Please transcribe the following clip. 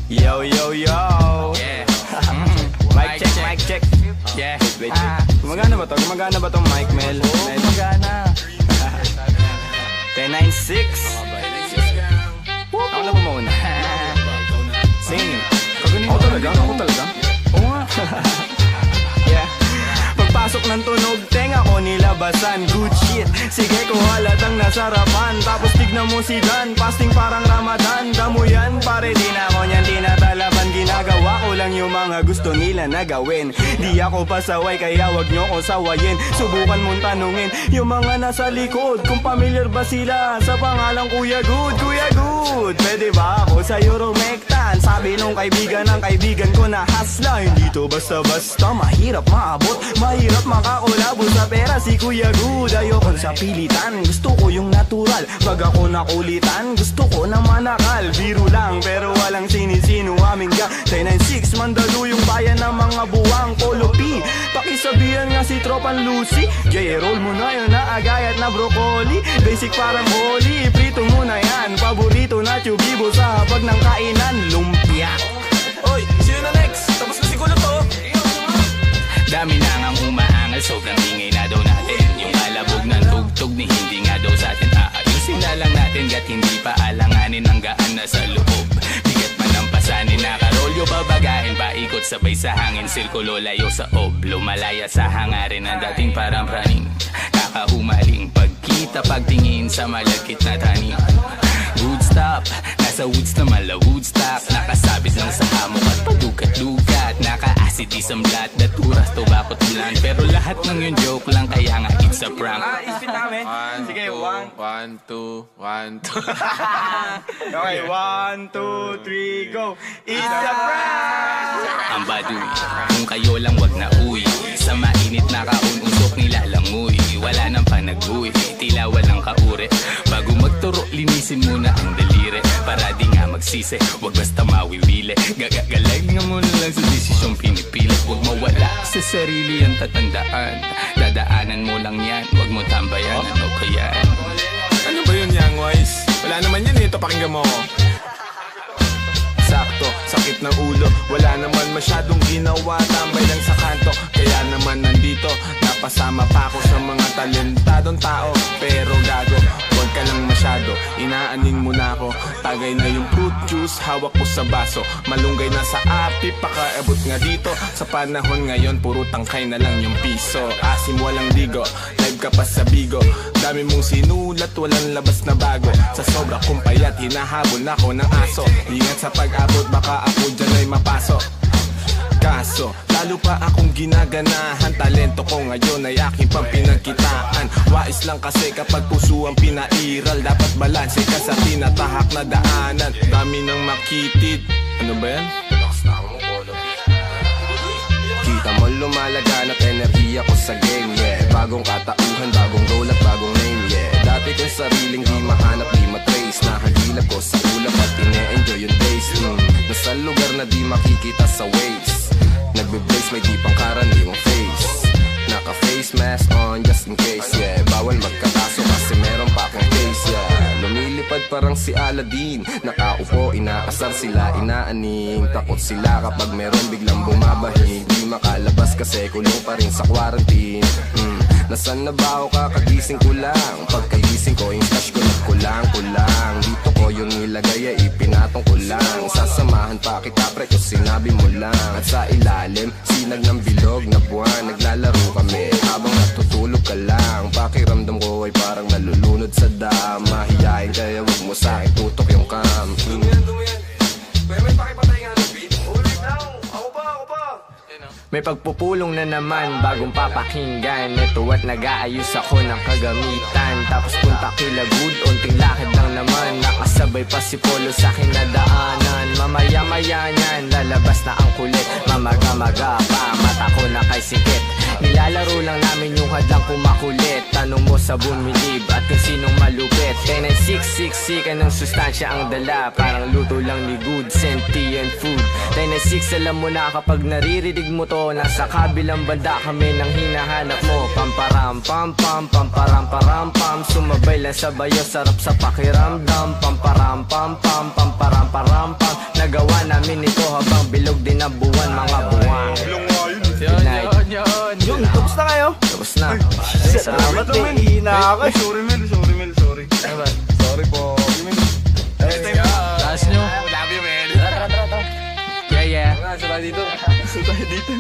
Yo, yo, yo. Yeah. Mic check, mic check. Yeah. Wait, gumagana ba to? Gumagana ba tong mic, Mel? Mel? Magana. 1096. Ako na ba mauna? Sing. Ako talaga? Ako talaga? Oo nga. Yeah. Pagpasok ng tunog, tenga ko nilabasan. Good shit, sige ko halatang nasarapan. Tapos tignan mo si Dan, fasting parang Ramadan. Damo yan, pare di na ako niyan tinatalaban. Ginagawa ko lang yung mga gusto nila na gawin. Di ako pasaway, kaya wag nyo ko sawayin. Subukan mong tanungin yung mga nasa likod kung familiar ba sila sa pangalang Kuya Good. Kuya Good, pwede ba ako sa Euromectan? Sabi nung kaibigan ng kaibigan ko na hasla. Hindi to basta-basta, mahirap maabot, mahirap makakulabo sa pera si Kuya Good. Ayokon sa pilitan, gusto ko yung natural. Pag ako nakulitan, gusto ko na manakal. Biro lang pero walang sinisino aming ga 1096, Mandaluyong bayan ng mga buwang Polo P. Pakisabihan nga si Tropan Lucy, J-roll mo na yun na agayat na broccoli. Basic parang holy, prito mo na yan. Paborito na chubibo sa hapag ng kainan, lumpia. Oy, sino na next? Tapos na siguro to. Dami na ngang umaangal, sobrang ingay na daw natin. Yung kalabog ng tugtog ni hindi nga daw sa atin aayusin na lang natin. Gat hindi pa alanganin ang gaan na sa loob. Bigat man ang pasanin, nakarolyo babagahin. Paikot sabay sa hangin, sirkulo layo sa ob. Lumalaya sa hangarin ang dating parang praning. Kakahumaling pagkita pagtingin sa malagkit na tanim. Good stop, nasa woods na mala Woodstock. Nakasabit lang sa hamok at padukat-dukat. Naka-acid isang blat, daturas, tobacco, tulan. Pero lahat ng yun joke lang, kaya nga it's a prank. Ispit namin. Sige, 1, 2, 1, 2. Okay, 1, 2, 3, go. It's a prank! Ang baduy, kung kayo lang wag na uwi. Sa mainit na kaun, usok nilalangoy. Wala nang panag-uwi, tila walang kaure. Bago magturo, linisin muna ang daliri. Para di nga magsisi, wag basta mawiwili. Gagagalay nga muna lang sa desisyong pinipili. Wag mawala sa sarili ang tatandaan. Dadaanan mo lang yan, wag mo tambayan. Ano kaya? Ano ba yun, Young Wise? Wala naman yan, ito pakinggan mo ko. Sakto, sakit ng ulo, wala naman masyadong ginawa. Tambay lang sa kanto, kaya naman nandito. Napasama pa ako sa mga talentadong tao. Pero gago, huwag ka lang masyado, inaaning mo na ako. Tagay na yung fruit juice, hawak ko sa baso. Malunggay na sa api, pakaabot nga dito. Sa panahon ngayon, puro tangkay na lang yung piso. Asim walang digo, live ka pa sa bigo. Dami mong sinulat, walang labas na bago. Sa sobra kong payat, hinahabol na ako ng aso. Ingat sa pag-abot, baka ako dyan ay mapasok. Kaso, lalo pa akong ginaganahan. Talento ko ngayon ay aking pampinagkitaan. Wais lang kasi kapag puso ang pinairal. Dapat balanse ka sa tinatahak na daanan. Dami ng makitid. Ano ba yan? Kita mo lumalaganap enerhiya ko sa game, yeah. Bagong katauhan, bagong role at bagong name, yeah. Dati kong sariling di mahanap, di matrace. Nakagilap ko sa ulap at ine-enjoy yung days. Nasa lugar na di makikita sa waves. Nagbe-brace, may di pang karaniwang face. Naka-face mask on just in case, yeah. Bawal magkataso kasi meron pa akong case, yeah. Lumilipad parang si Aladdin. Nakaupo, inaasar sila, inaaning. Takot sila kapag meron biglang bumabahig. Di makalabas kasi kulong pa rin sa quarantine. Nasaan na ba ako kakagising ko lang? Pagkagising ko, yung stash ko nagkulang-kulang. Dito ko yung nilagay ay ipinatong ko lang. Sasamahan pa kita pre kung sinabi mo lang. At sa ilalim, sinag ng bilog na buwan. Naglalaro kami habang natutulog ka lang. Pakiramdam ko ay parang nalulunod sa dam. Mahihain kaya wag mo sa akin tutok yung cam. May pakipatay nga ng beat. Ulit now, ako pa. May pagpupulong na naman, bagong papakinggan. Ito at nag-aayos ako ng kagamitan. Tapos punta kila Good, unting lakad lang naman. Nakasabay pa si Polo sa akin na daanan. Mamaya-maya niyan, lalabas na ang kulit. Mamaga-maga pa, mata ko na kay sikip. Nilalaro lang namin yung hadlang kumakulit. Tanong mo sa bumilib at kung sinong malupit. 1096, anong sustansya ang dala. Parang luto lang ni Good, sentient food. 1096, alam mo na kapag naririnig mo to, nasa kabilang banda kami nang hinahanap mo. Pamparam pam pam, pamparam param pam. Sumabay lang sa bayo, sarap sa pakiramdam. Pamparam pam pam, pamparam param pam. ginagawa namin ito habang bilog din ang buwan, mga buwan. Yun, night. yun. Yun, tapos na kayo? Tapos na. Salamat, may ihina ako. Sorry Mel, sorry. Sorry po. Taas nyo. Love you, Mel. Yeah, yeah. Saka dito. Tayo dito.